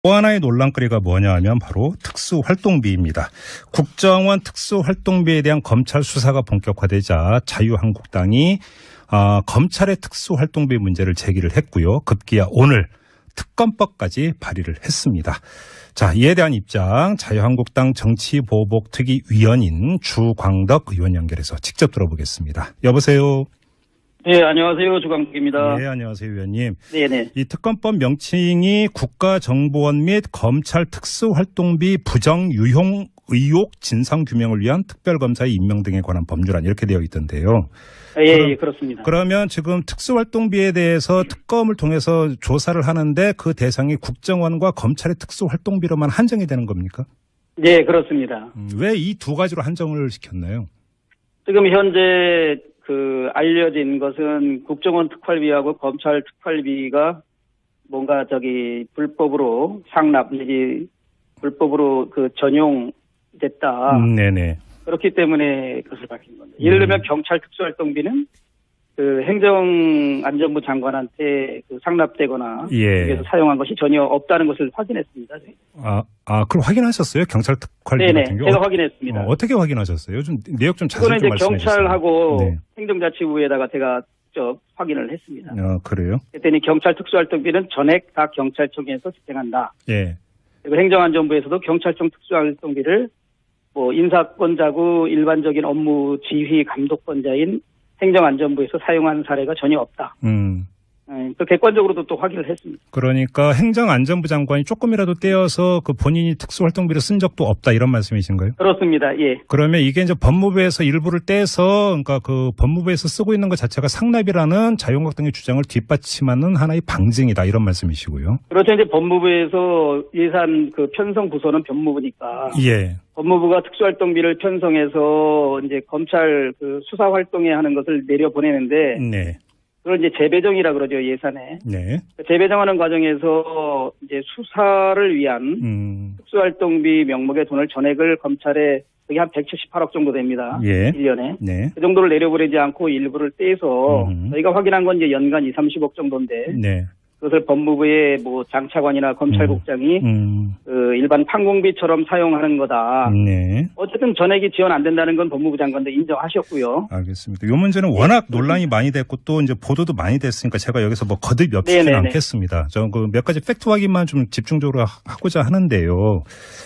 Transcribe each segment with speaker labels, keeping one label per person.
Speaker 1: 또 하나의 논란거리가 뭐냐 하면 바로 특수활동비입니다. 국정원 특수활동비에 대한 검찰 수사가 본격화되자 자유한국당이 검찰의 특수활동비 문제를 제기를 했고요. 급기야 오늘 특검법까지 발의를 했습니다. 자, 이에 대한 입장 자유한국당 정치보복특위위원인 주광덕 의원 연결해서 직접 들어보겠습니다. 여보세요.
Speaker 2: 네, 안녕하세요. 주광덕입니다.
Speaker 1: 네, 안녕하세요, 위원님.
Speaker 2: 네네.
Speaker 1: 이 특검법 명칭이 국가정보원 및 검찰 특수활동비 부정 유용 의혹 진상규명을 위한 특별검사의 임명 등에 관한 법률안 이렇게 되어 있던데요.
Speaker 2: 예, 그렇습니다.
Speaker 1: 그러면 지금 특수활동비에 대해서 특검을 통해서 조사를 하는데 그 대상이 국정원과 검찰의 특수활동비로만 한정이 되는 겁니까?
Speaker 2: 네, 그렇습니다.
Speaker 1: 왜 이 두 가지로 한정을 시켰나요?
Speaker 2: 지금 현재 알려진 것은 국정원 특활비하고 검찰 특활비가 뭔가 불법으로 상납 내지 불법으로 전용됐다.
Speaker 1: 네네.
Speaker 2: 그렇기 때문에 그것을 밝힌 겁니다. 예를 들면 경찰 특수활동비는 행정안전부 장관한테 상납되거나 그래서 사용한 것이 전혀 없다는 것을 확인했습니다.
Speaker 1: 그걸 확인하셨어요? 경찰 특활비
Speaker 2: 네네,
Speaker 1: 같은 경우?
Speaker 2: 제가 확인했습니다.
Speaker 1: 어떻게 확인하셨어요? 좀 내역 좀 자세히 좀 말씀해 주세요.
Speaker 2: 경찰하고
Speaker 1: 네.
Speaker 2: 행정자치부에다가 제가 확인을 했습니다.
Speaker 1: 그래요?
Speaker 2: 그랬더니 경찰 특수활동비는 전액 다 경찰청에서 집행한다.
Speaker 1: 예.
Speaker 2: 그리고 행정안전부에서도 경찰청 특수활동비를 인사권자고 일반적인 업무 지휘 감독권자인 행정안전부에서 사용한 사례가 전혀 없다. 또 객관적으로도 또 확인을 했습니다.
Speaker 1: 그러니까 행정안전부 장관이 조금이라도 떼어서 본인이 특수활동비를 쓴 적도 없다 이런 말씀이신가요?
Speaker 2: 그렇습니다. 예.
Speaker 1: 그러면 이게 이제 법무부에서 일부를 떼서 그러니까 법무부에서 쓰고 있는 것 자체가 상납이라는 자유한국당의 주장을 뒷받침하는 하나의 방증이다 이런 말씀이시고요.
Speaker 2: 그렇죠. 이제 법무부에서 예산 편성 부서는 법무부니까.
Speaker 1: 예.
Speaker 2: 법무부가 특수활동비를 편성해서 이제 검찰 수사 활동에 하는 것을 내려보내는데.
Speaker 1: 네.
Speaker 2: 그걸 이제 재배정이라 그러죠, 예산에.
Speaker 1: 네.
Speaker 2: 재배정하는 과정에서 이제 수사를 위한 특수활동비 명목의 돈을 전액을 검찰에 그게 한 178억 정도 됩니다.
Speaker 1: 예.
Speaker 2: 1년에.
Speaker 1: 네.
Speaker 2: 그 정도를 내려보내지 않고 일부를 떼서 저희가 확인한 건 이제 연간 20, 30억 정도인데.
Speaker 1: 네.
Speaker 2: 그것을 법무부의 장차관이나 검찰국장이 일반 판공비처럼 사용하는 거다.
Speaker 1: 네.
Speaker 2: 어쨌든 전액이 지원 안 된다는 건 법무부 장관도 인정하셨고요.
Speaker 1: 알겠습니다. 이 문제는 워낙 논란이 많이 됐고 또 이제 보도도 많이 됐으니까 제가 여기서 거듭 엿주지는 않겠습니다. 저 몇 가지 팩트 확인만 좀 집중적으로 하고자 하는데요.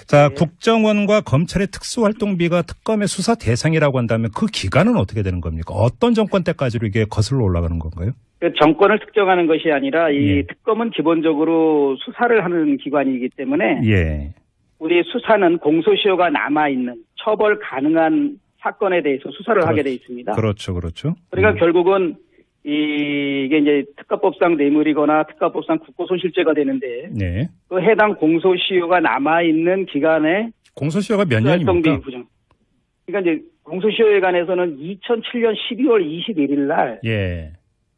Speaker 1: 자,
Speaker 2: 네.
Speaker 1: 국정원과 검찰의 특수활동비가 특검의 수사 대상이라고 한다면 그 기간은 어떻게 되는 겁니까? 어떤 정권 때까지로 이게 거슬러 올라가는 건가요?
Speaker 2: 정권을 특정하는 것이 아니라 이 특검은 기본적으로 수사를 하는 기관이기 때문에 우리 수사는 공소시효가 남아있는 처벌 가능한 사건에 대해서 수사를 하게 돼 있습니다.
Speaker 1: 그렇죠.
Speaker 2: 그러니까 결국은 이게 이제 특가법상 뇌물이거나 특가법상 국고손실죄가 되는데 그 해당 공소시효가 남아있는 기간에
Speaker 1: 공소시효가 몇 년입니까?
Speaker 2: 그러니까 이제 공소시효에 관해서는 2007년 12월 21일 날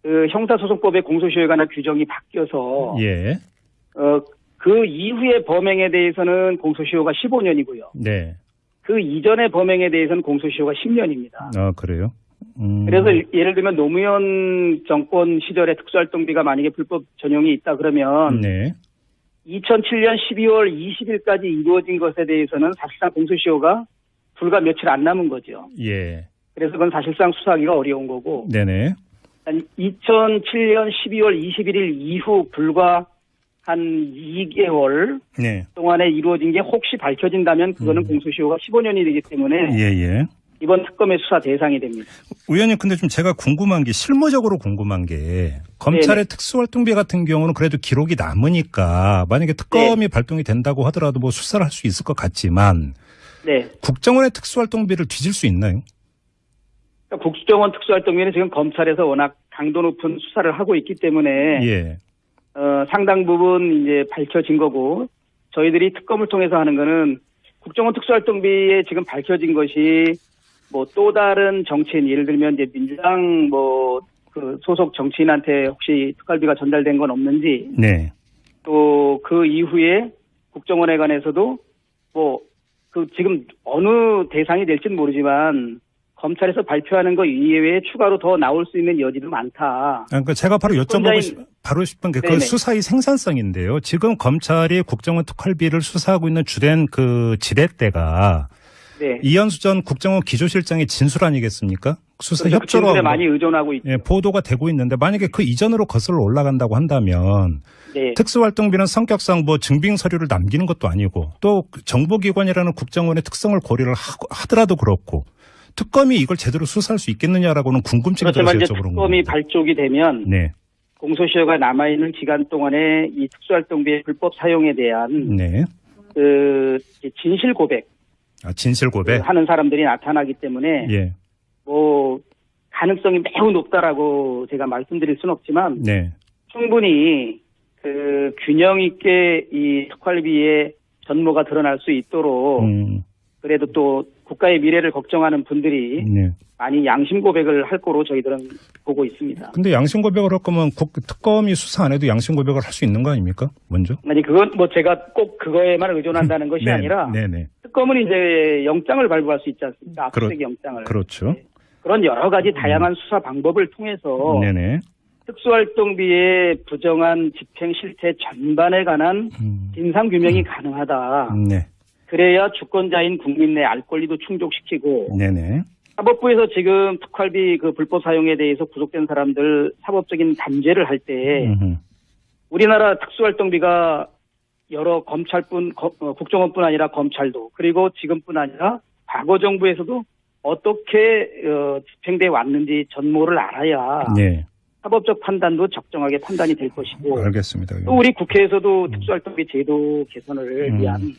Speaker 2: 형사소송법의 공소시효에 관한 규정이 바뀌어서 그 이후의 범행에 대해서는 공소시효가 15년이고요.
Speaker 1: 네.
Speaker 2: 그 이전의 범행에 대해서는 공소시효가 10년입니다.
Speaker 1: 그래요?
Speaker 2: 그래서 예를 들면 노무현 정권 시절에 특수활동비가 만약에 불법 전용이 있다 그러면 2007년 12월 20일까지 이루어진 것에 대해서는 사실상 공소시효가 불과 며칠 안 남은 거죠. 그래서 그건 사실상 수사하기가 어려운 거고.
Speaker 1: 네네.
Speaker 2: 2007년 12월 21일 이후 불과 한 2개월 동안에 이루어진 게 혹시 밝혀진다면 그거는 공소시효가 15년이 되기 때문에 이번 특검의 수사 대상이 됩니다.
Speaker 1: 의원님, 근데 좀 제가 궁금한 게 실무적으로 궁금한 게 검찰의 특수활동비 같은 경우는 그래도 기록이 남으니까 만약에 특검이 발동이 된다고 하더라도 수사를 할 수 있을 것 같지만 국정원의 특수활동비를 뒤질 수 있나요?
Speaker 2: 국정원 특수활동비는 지금 검찰에서 워낙 강도 높은 수사를 하고 있기 때문에 상당 부분 이제 밝혀진 거고 저희들이 특검을 통해서 하는 거는 국정원 특수활동비에 지금 밝혀진 것이 또 다른 정치인 예를 들면 이제 민주당 소속 정치인한테 혹시 특활비가 전달된 건 없는지 또 그 이후에 국정원에 관해서도 지금 어느 대상이 될지는 모르지만 검찰에서 발표하는 거 이외에 추가로 더 나올 수 있는 여지도 많다.
Speaker 1: 그러니까 제가 바로 여쭤보고 싶은 게 그 수사의 생산성인데요. 지금 검찰이 국정원 특활비를 수사하고 있는 주된 그 지렛대가 네. 이현수 전 국정원 기조실장의 진술 아니겠습니까? 수사
Speaker 2: 그렇죠.
Speaker 1: 협조로
Speaker 2: 그 많이 의존하고 있죠.
Speaker 1: 예, 보도가 되고 있는데 만약에 그 이전으로 거슬러 올라간다고 한다면 네. 특수활동비는 성격상 뭐 증빙 서류를 남기는 것도 아니고 또 정보기관이라는 국정원의 특성을 고려를 하더라도 그렇고 특검이 이걸 제대로 수사할 수 있겠느냐라고는 궁금증이 들어서 여쭤보는 겁니다.
Speaker 2: 특검이 발족이 되면 네. 공소시효가 남아있는 기간 동안에 이 특수활동비의 불법 사용에 대한
Speaker 1: 네.
Speaker 2: 그 진실 고백,
Speaker 1: 진실 고백
Speaker 2: 하는 사람들이 나타나기 때문에
Speaker 1: 예.
Speaker 2: 뭐 가능성이 매우 높다라고 제가 말씀드릴 수는 없지만
Speaker 1: 네.
Speaker 2: 충분히 그 균형 있게 이 특활비의 전모가 드러날 수 있도록 그래도 또 국가의 미래를 걱정하는 분들이 네. 많이 양심 고백을 할 거로 저희들은 보고 있습니다.
Speaker 1: 근데 양심 고백을 할 거면 특검이 수사 안 해도 양심 고백을 할 수 있는 거 아닙니까? 먼저?
Speaker 2: 아니 그건 뭐 제가 꼭 그거에만 의존한다는 것이
Speaker 1: 네,
Speaker 2: 아니라
Speaker 1: 네네.
Speaker 2: 특검은 이제 영장을 발부할 수 있지 않습니까? 압수수색 영장을.
Speaker 1: 그렇죠.
Speaker 2: 네. 그런 여러 가지 다양한 수사 방법을 통해서
Speaker 1: 네네.
Speaker 2: 특수활동비의 부정한 집행 실태 전반에 관한 진상규명이 가능하다.
Speaker 1: 네.
Speaker 2: 그래야 주권자인 국민 내 알 권리도 충족시키고
Speaker 1: 네네.
Speaker 2: 사법부에서 지금 특활비 그 불법 사용에 대해서 구속된 사람들 사법적인 단죄를 할 때 우리나라 특수활동비가 여러 국정원뿐 아니라 검찰도 그리고 지금뿐 아니라 과거 정부에서도 어떻게 집행돼 왔는지 전모를 알아야
Speaker 1: 네.
Speaker 2: 사법적 판단도 적정하게 판단이 될 것이고
Speaker 1: 알겠습니다.
Speaker 2: 또 우리 국회에서도 특수활동비 제도 개선을 위한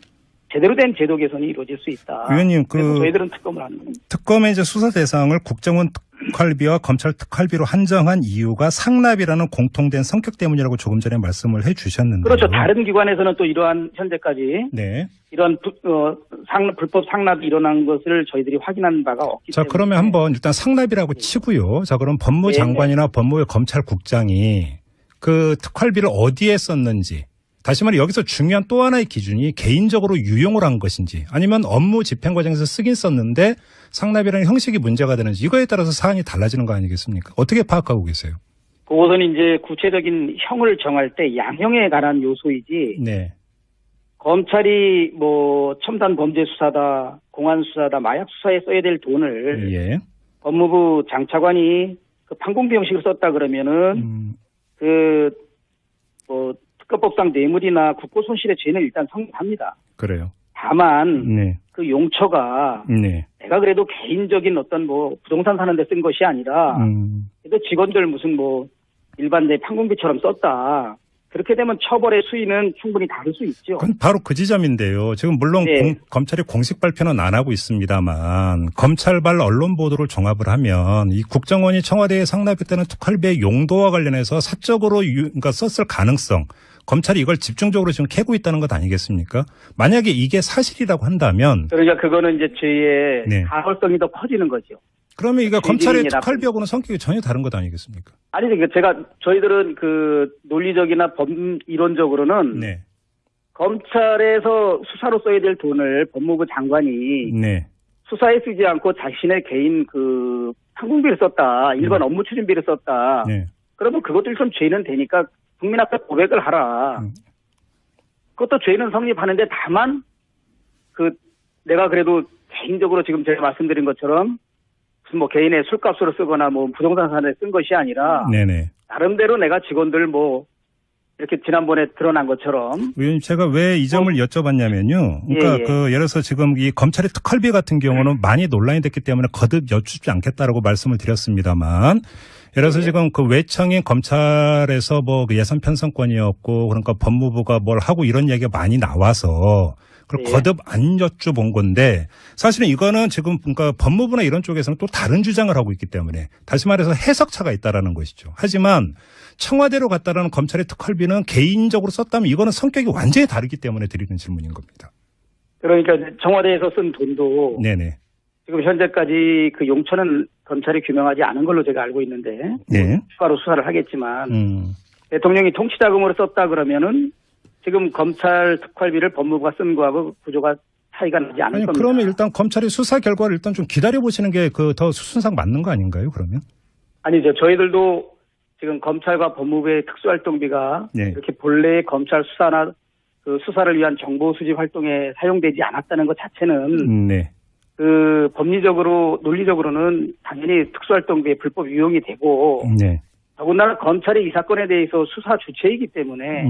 Speaker 2: 제대로 된 제도 개선이 이루어질 수 있다.
Speaker 1: 의원님,
Speaker 2: 그래서 저희들은 특검을 하는 겁니다.
Speaker 1: 특검의 이제 수사 대상을 국정원 특활비와 검찰 특활비로 한정한 이유가 상납이라는 공통된 성격 때문이라고 조금 전에 말씀을 해주셨는데.
Speaker 2: 그렇죠. 다른 기관에서는 또 이러한 현재까지
Speaker 1: 네.
Speaker 2: 이런 불법 상납이 일어난 것을 저희들이 확인한 바가 없기 때문에.
Speaker 1: 자, 그러면 한번 일단 상납이라고 치고요. 자, 그럼 법무장관이나 법무부 검찰국장이 그 특활비를 어디에 썼는지. 다시 말해 여기서 중요한 또 하나의 기준이 개인적으로 유용을 한 것인지 아니면 업무 집행 과정에서 쓰긴 썼는데 상납이라는 형식이 문제가 되는지 이거에 따라서 사안이 달라지는 거 아니겠습니까? 어떻게 파악하고 계세요?
Speaker 2: 그것은 이제 구체적인 형을 정할 때 양형에 관한 요소이지. 네. 검찰이 뭐 첨단 범죄 수사다, 공안 수사다, 마약 수사에 써야 될 돈을 예. 법무부 장차관이 그 판공비 형식으로 썼다 그러면은 뭐 특검법상 뇌물이나 국고 손실의 죄는 일단 성립합니다.
Speaker 1: 그래요.
Speaker 2: 다만 네. 그 용처가 네. 내가 그래도 개인적인 어떤 뭐 부동산 사는 데 쓴 것이 아니라 그래도 직원들 무슨 뭐 일반 내 판공비처럼 썼다. 그렇게 되면 처벌의 수위는 충분히 다를 수 있죠.
Speaker 1: 그건 바로 그 지점인데요. 지금 물론 네. 검찰이 공식 발표는 안 하고 있습니다만 검찰발 언론 보도를 종합을 하면 이 국정원이 청와대에 상납했다는 특활비의 용도와 관련해서 사적으로 그러니까 썼을 가능성 검찰이 이걸 집중적으로 지금 캐고 있다는 것 아니겠습니까? 만약에 이게 사실이라고 한다면
Speaker 2: 그러니까 그거는 이제 죄의 네. 가설성이 더 커지는 거죠.
Speaker 1: 그러면 이거 검찰의 특활비하고는 성격이 전혀 다른 것 아니겠습니까?
Speaker 2: 아니, 그러니까 저희들은 그 논리적이나 이론적으로는 네. 검찰에서 수사로 써야 될 돈을 법무부 장관이 네. 수사에 쓰지 않고 자신의 개인 그 판공비를 썼다, 일반 업무 추진비를 썼다. 네. 그러면 그것도 좀 죄는 되니까 국민 앞에 고백을 하라. 그것도 죄는 성립하는데 다만 그 내가 그래도 개인적으로 지금 제가 말씀드린 것처럼 무슨 뭐 개인의 술값으로 쓰거나 뭐 부동산 사는데 쓴 것이 아니라 네네. 나름대로 내가 직원들 뭐 이렇게 지난번에 드러난 것처럼.
Speaker 1: 의원님 제가 왜 이 점을 여쭤봤냐면요. 그러니까 예. 예를 들어서 지금 이 검찰의 특활비 같은 경우는 많이 논란이 됐기 때문에 거듭 여쭙지 않겠다라고 말씀을 드렸습니다만 예를 들어서 지금 그 외청인 검찰에서 뭐 그 예산 편성권이었고 그러니까 법무부가 뭘 하고 이런 얘기가 많이 나와서 그걸 거듭 안 여쭤본 건데 사실은 이거는 지금 그러니까 법무부나 이런 쪽에서는 또 다른 주장을 하고 있기 때문에 다시 말해서 해석차가 있다라는 것이죠. 하지만 청와대로 갔다라는 검찰의 특활비는 개인적으로 썼다면 이거는 성격이 완전히 다르기 때문에 드리는 질문인 겁니다.
Speaker 2: 그러니까 청와대에서 쓴 돈도
Speaker 1: 네네.
Speaker 2: 지금 현재까지 그 용처는 검찰이 규명하지 않은 걸로 제가 알고 있는데
Speaker 1: 네.
Speaker 2: 추가로 수사를 하겠지만 대통령이 통치자금으로 썼다 그러면은 지금 검찰 특활비를 법무부가 쓴 거하고 구조가 차이가 나지 않을 겁니다.
Speaker 1: 그러면 일단 검찰이 수사 결과를 일단 좀 기다려보시는 게 더 순상 맞는 거 아닌가요, 그러면?
Speaker 2: 아니죠. 저희들도 지금 검찰과 법무부의 특수활동비가
Speaker 1: 네.
Speaker 2: 이렇게 본래의 검찰 수사나 그 수사를 위한 정보 수집 활동에 사용되지 않았다는 것 자체는
Speaker 1: 네.
Speaker 2: 그 법리적으로 논리적으로는 당연히 특수활동비의 불법 유용이 되고
Speaker 1: 네.
Speaker 2: 더군다나 검찰이 이 사건에 대해서 수사 주체이기 때문에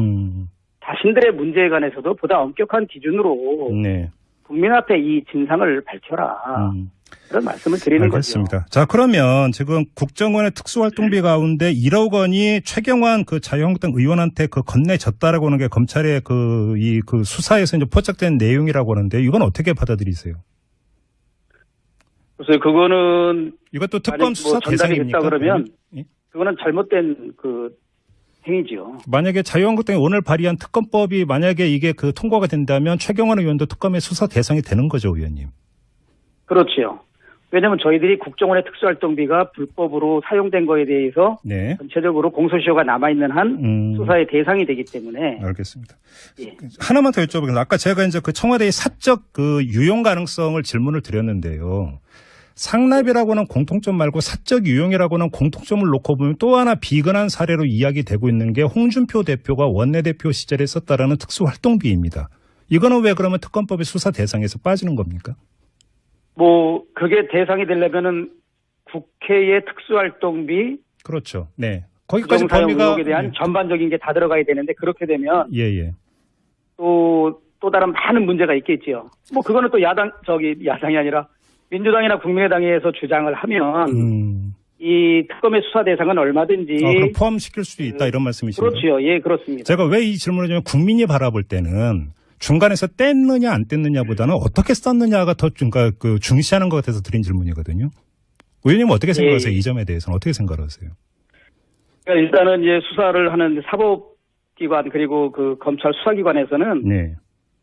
Speaker 2: 자신들의 문제에 관해서도 보다 엄격한 기준으로
Speaker 1: 네.
Speaker 2: 국민 앞에 이 진상을 밝혀라. 그런 말씀을 드리는
Speaker 1: 알겠습니다.
Speaker 2: 거죠.
Speaker 1: 자, 그러면 지금 국정원의 특수활동비 가운데 1억 원이 최경환 그 자유한국당 의원한테 그 건네졌다라고 하는 게 검찰의 그 수사에서 이제 포착된 내용이라고 하는데 이건 어떻게 받아들이세요?
Speaker 2: 그래서 그거는
Speaker 1: 이것도 특검 수사
Speaker 2: 전달이
Speaker 1: 대상입니까?
Speaker 2: 됐다 그러면
Speaker 1: 예?
Speaker 2: 그거는 잘못된 그 행위지요.
Speaker 1: 만약에 자유한국당이 오늘 발의한 특검법이 만약에 이게 그 통과가 된다면 최경환 의원도 특검의 수사 대상이 되는 거죠, 의원님.
Speaker 2: 그렇지요. 왜냐하면 저희들이 국정원의 특수활동비가 불법으로 사용된 거에 대해서
Speaker 1: 네.
Speaker 2: 전체적으로 공소시효가 남아있는 한 수사의 대상이 되기 때문에.
Speaker 1: 알겠습니다.
Speaker 2: 예.
Speaker 1: 하나만 더 여쭤보겠습니다. 아까 제가 이제 그 청와대의 사적 그 유용 가능성을 질문을 드렸는데요. 상납이라고는 공통점 말고 사적 유용이라고는 공통점을 놓고 보면 또 하나 비근한 사례로 이야기되고 있는 게 홍준표 대표가 원내대표 시절에 썼다라는 특수활동비입니다. 이거는 왜 그러면 특검법의 수사 대상에서 빠지는 겁니까?
Speaker 2: 뭐 그게 대상이 되려면은 국회의 특수활동비,
Speaker 1: 그렇죠. 네. 거기까지
Speaker 2: 부정사용
Speaker 1: 범위가
Speaker 2: 의혹에 대한 전반적인 게 다 들어가야 되는데 그렇게 되면
Speaker 1: 예예.
Speaker 2: 또 다른 많은 문제가 있겠지요. 뭐 그거는 또 야당이 아니라 민주당이나 국민의당에서 주장을 하면 이 특검의 수사 대상은 얼마든지
Speaker 1: 그럼 포함시킬 수도 있다 이런 말씀이신가요?
Speaker 2: 그렇죠. 예, 그렇습니다.
Speaker 1: 제가 왜 이 질문을 하냐면 국민이 바라볼 때는 중간에서 뗐느냐 안 뗐느냐보다는 어떻게 썼느냐가 더 그 중시하는 것 같아서 드린 질문이거든요. 의원님은 어떻게 생각하세요?
Speaker 2: 예.
Speaker 1: 이 점에 대해서는 어떻게 생각하세요?
Speaker 2: 그러니까 일단은 이제 수사를 하는 사법기관 그리고 그 검찰 수사기관에서는
Speaker 1: 네.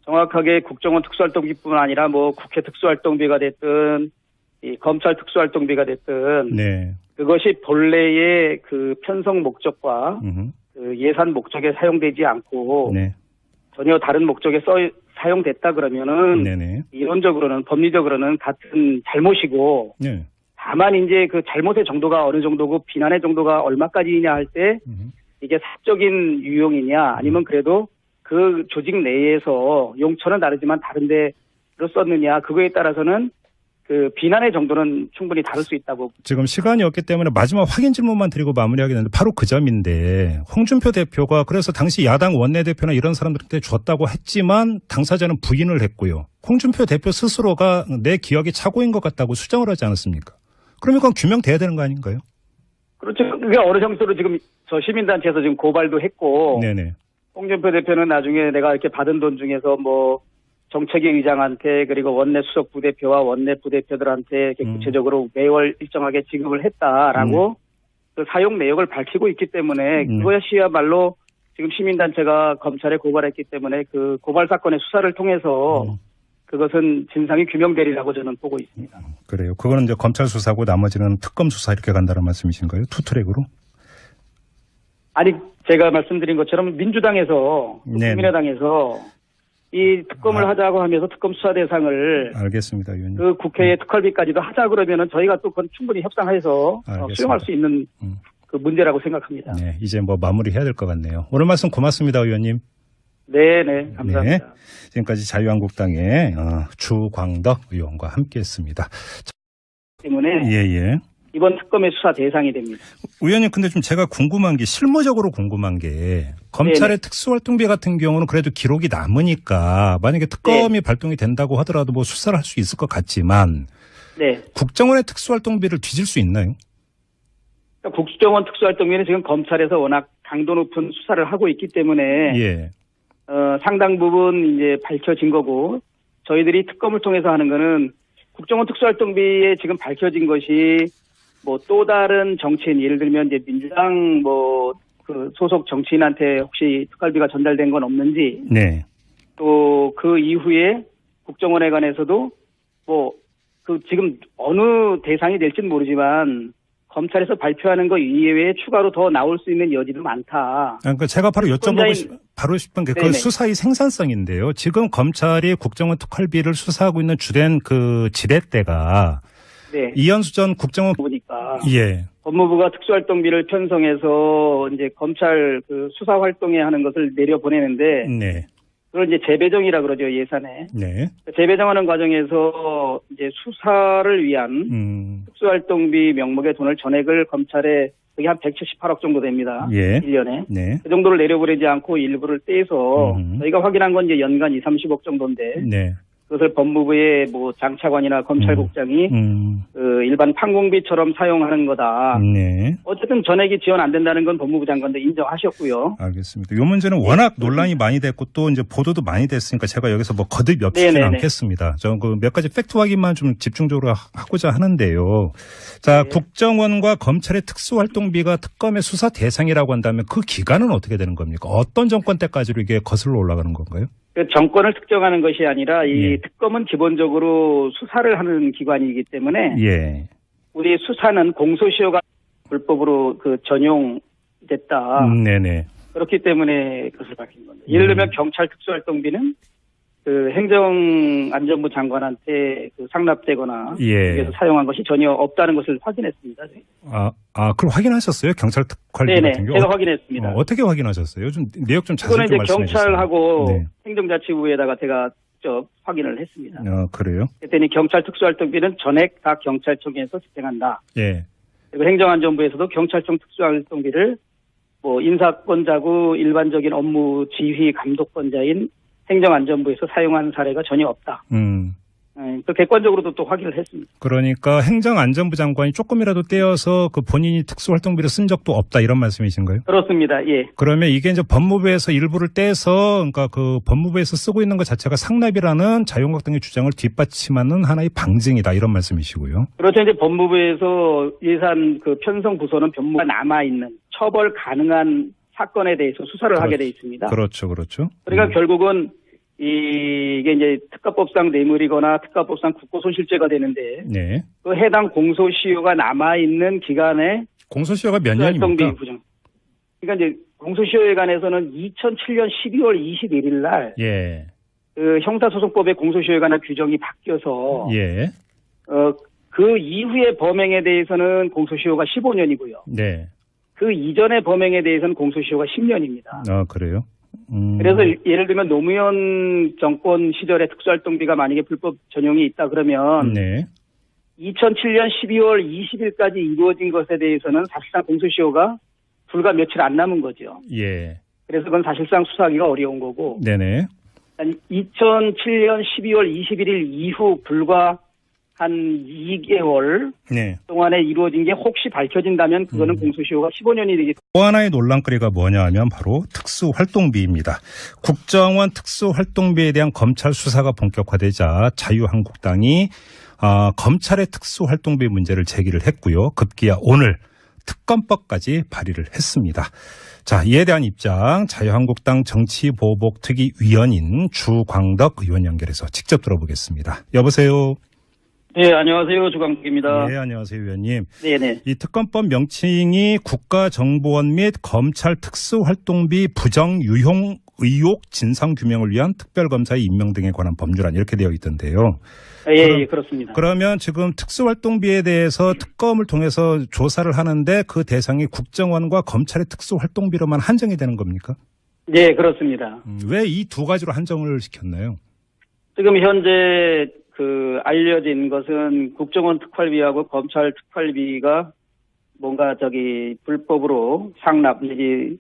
Speaker 2: 정확하게 국정원 특수활동비뿐만 아니라 뭐 국회 특수활동비가 됐든 이 검찰 특수활동비가 됐든
Speaker 1: 네.
Speaker 2: 그것이 본래의 그 편성 목적과 그 예산 목적에 사용되지 않고
Speaker 1: 네.
Speaker 2: 전혀 다른 목적에 사용됐다 그러면은
Speaker 1: 네네.
Speaker 2: 이론적으로는 법리적으로는 같은 잘못이고
Speaker 1: 네.
Speaker 2: 다만 이제 그 잘못의 정도가 어느 정도고 비난의 정도가 얼마까지냐 할 때 이게 사적인 유용이냐 아니면 그래도 그 조직 내에서 용처는 다르지만 다른 데로 썼느냐 그거에 따라서는 그 비난의 정도는 충분히 다를 수 있다고.
Speaker 1: 지금 시간이 없기 때문에 마지막 확인 질문만 드리고 마무리하겠는데 바로 그 점인데 홍준표 대표가 그래서 당시 야당 원내대표나 이런 사람들한테 줬다고 했지만 당사자는 부인을 했고요. 홍준표 대표 스스로가 내 기억이 착오인 것 같다고 수정을 하지 않았습니까? 그러면 그건 규명돼야 되는 거 아닌가요?
Speaker 2: 그렇죠. 그게 어느 정도로 지금 저 시민단체에서 지금 고발도 했고.
Speaker 1: 네네.
Speaker 2: 홍준표 대표는 나중에 내가 이렇게 받은 돈 중에서 뭐 정책위 의장한테 그리고 원내 수석 부대표와 원내 부대표들한테 이렇게 구체적으로 매월 일정하게 지급을 했다라고 그 사용 내역을 밝히고 있기 때문에 그것이야말로 지금 시민단체가 검찰에 고발했기 때문에 그 고발 사건의 수사를 통해서 그것은 진상이 규명되리라고 저는 보고 있습니다.
Speaker 1: 그래요. 그거는 이제 검찰 수사고 나머지는 특검 수사 이렇게 간다는 말씀이신가요? 투트랙으로?
Speaker 2: 아니 제가 말씀드린 것처럼 민주당에서
Speaker 1: 네네.
Speaker 2: 국민의당에서 이 특검을 하자고 하면서 특검 수사 대상을
Speaker 1: 알겠습니다, 의원님.
Speaker 2: 그 국회의 특활비까지도 하자 그러면은 저희가 또 그건 충분히 협상해서 수용할 수 있는 그 문제라고 생각합니다.
Speaker 1: 네, 이제 뭐 마무리해야 될 것 같네요. 오늘 말씀 고맙습니다, 의원님.
Speaker 2: 네, 감사합니다.
Speaker 1: 네, 지금까지 자유한국당의 주광덕 의원과 함께했습니다.
Speaker 2: 때문에
Speaker 1: 예.
Speaker 2: 이번 특검의 수사 대상이 됩니다.
Speaker 1: 의원님, 근데 좀 제가 궁금한 게 실무적으로 궁금한 게 검찰의 특수활동비 같은 경우는 그래도 기록이 남으니까 만약에 특검이 발동이 된다고 하더라도 뭐 수사를 할 수 있을 것 같지만 국정원의 특수활동비를 뒤질 수 있나요?
Speaker 2: 그러니까 국정원 특수활동비는 지금 검찰에서 워낙 강도 높은 수사를 하고 있기 때문에 상당 부분 이제 밝혀진 거고 저희들이 특검을 통해서 하는 거는 국정원 특수활동비에 지금 밝혀진 것이 뭐 또 다른 정치인 예를 들면 이제 민주당 뭐 그 소속 정치인한테 혹시 특활비가 전달된 건 없는지 또 그 이후에 국정원에 관해서도 뭐 그 지금 어느 대상이 될지는 모르지만 검찰에서 발표하는 것 이외에 추가로 더 나올 수 있는 여지도 많다.
Speaker 1: 그러니까 제가 바로 여쭤보고 싶은 게 그 수사의 생산성인데요. 지금 검찰이 국정원 특활비를 수사하고 있는 주된 그 지렛대가
Speaker 2: 네.
Speaker 1: 이현수 전 국정원
Speaker 2: 보니까
Speaker 1: 예.
Speaker 2: 법무부가 특수활동비를 편성해서 이제 검찰 그 수사 활동에 하는 것을 내려보내는데
Speaker 1: 네.
Speaker 2: 그걸 이제 재배정이라 그러죠, 예산에.
Speaker 1: 네.
Speaker 2: 재배정하는 과정에서 이제 수사를 위한 특수활동비 명목의 돈을 전액을 검찰에 그게 한 178억 정도 됩니다.
Speaker 1: 예.
Speaker 2: 1년에.
Speaker 1: 네.
Speaker 2: 그 정도를 내려보내지 않고 일부를 떼서 저희가 확인한 건 이제 연간 2, 30억 정도인데
Speaker 1: 네.
Speaker 2: 그것을 법무부의 뭐 장차관이나 검찰국장이 그 일반 판공비처럼 사용하는 거다.
Speaker 1: 네.
Speaker 2: 어쨌든 전액이 지원 안 된다는 건 법무부 장관도 인정하셨고요.
Speaker 1: 알겠습니다. 이 문제는 워낙 논란이 많이 됐고 또 이제 보도도 많이 됐으니까 제가 여기서 뭐 거듭 엿주지는 않겠습니다. 저 그 몇 가지 팩트 확인만 좀 집중적으로 하고자 하는데요. 자,
Speaker 2: 네.
Speaker 1: 국정원과 검찰의 특수활동비가 특검의 수사 대상이라고 한다면 그 기간은 어떻게 되는 겁니까? 어떤 정권 때까지로 이게 거슬러 올라가는 건가요?
Speaker 2: 그 정권을 특정하는 것이 아니라 이 특검은 기본적으로 수사를 하는 기관이기 때문에 우리 수사는 공소시효가 불법으로 그 전용됐다.
Speaker 1: 네네.
Speaker 2: 그렇기 때문에 그것을 밝힌 겁니다. 예를 들면 경찰 특수활동비는 그 행정안전부 장관한테 그 상납되거나 그래서 사용한 것이 전혀 없다는 것을 확인했습니다.
Speaker 1: 그걸 확인하셨어요? 경찰 특활비 같은 경우?
Speaker 2: 제가 확인했습니다.
Speaker 1: 어떻게 확인하셨어요? 좀 내역 좀 자세히 좀 말씀해 주세요.
Speaker 2: 경찰하고 행정자치부에다가 제가 직접 확인을 했습니다.
Speaker 1: 그래요?
Speaker 2: 그랬더니 경찰 특수활동비는 전액 다 경찰청에서 집행한다.
Speaker 1: 예.
Speaker 2: 그리고 행정안전부에서도 경찰청 특수활동비를 뭐 인사권자고 일반적인 업무 지휘 감독권자인 행정안전부에서 사용한 사례가 전혀 없다. 그 객관적으로도 또 확인을 했습니다.
Speaker 1: 그러니까 행정안전부 장관이 조금이라도 떼어서 그 본인이 특수활동비를 쓴 적도 없다 이런 말씀이신가요?
Speaker 2: 그렇습니다. 예.
Speaker 1: 그러면 이게 이제 법무부에서 일부를 떼서 그러니까 그 법무부에서 쓰고 있는 것 자체가 상납이라는 자유한국당 등의 주장을 뒷받침하는 하나의 방증이다 이런 말씀이시고요.
Speaker 2: 그렇죠. 이제 법무부에서 예산 그 편성 부서는 법무부가 남아 있는 처벌 가능한 사건에 대해서 수사를 하게 돼 있습니다.
Speaker 1: 그렇죠.
Speaker 2: 그러니까 결국은 이게 이제 특가법상 뇌물이거나 특가법상 국고손실죄가 되는데 그 해당 공소시효가 남아 있는 기간에
Speaker 1: 공소시효가 몇 년입니까?
Speaker 2: 그러니까 이제 공소시효에 관해서는 2007년 12월 21일 날 그 형사소송법의 공소시효에 관한 규정이 바뀌어서 그 이후의 범행에 대해서는 공소시효가 15년이고요. 그 이전의 범행에 대해서는 공소시효가 10년입니다.
Speaker 1: 그래요?
Speaker 2: 그래서 예를 들면 노무현 정권 시절에 특수활동비가 만약에 불법 전용이 있다 그러면 2007년 12월 20일까지 이루어진 것에 대해서는 사실상 공소시효가 불과 며칠 안 남은 거죠. 그래서 그건 사실상 수사하기가 어려운 거고 2007년 12월 21일 이후 불과 한 2개월 동안에 이루어진 게 혹시 밝혀진다면 그거는 공소시효가 15년이 되기 때문에
Speaker 1: 또 하나의 논란거리가 뭐냐 하면 바로 특수활동비입니다. 국정원 특수활동비에 대한 검찰 수사가 본격화되자 자유한국당이 검찰의 특수활동비 문제를 제기를 했고요. 급기야 오늘 특검법까지 발의를 했습니다. 자, 이에 대한 입장 자유한국당 정치보복특위위원인 주광덕 의원 연결해서 직접 들어보겠습니다. 여보세요.
Speaker 2: 네, 안녕하세요. 주광덕입니다.
Speaker 1: 네, 안녕하세요, 위원님.
Speaker 2: 네네.
Speaker 1: 이 특검법 명칭이 국가정보원 및 검찰 특수활동비 부정 유용 의혹 진상규명을 위한 특별검사의 임명 등에 관한 법률안 이렇게 되어 있던데요.
Speaker 2: 예, 그렇습니다.
Speaker 1: 그러면 지금 특수활동비에 대해서 특검을 통해서 조사를 하는데 그 대상이 국정원과 검찰의 특수활동비로만 한정이 되는 겁니까?
Speaker 2: 네, 그렇습니다.
Speaker 1: 왜 이 두 가지로 한정을 시켰나요?
Speaker 2: 지금 현재 그 알려진 것은 국정원 특활비하고 검찰 특활비가 뭔가 불법으로 상납 내지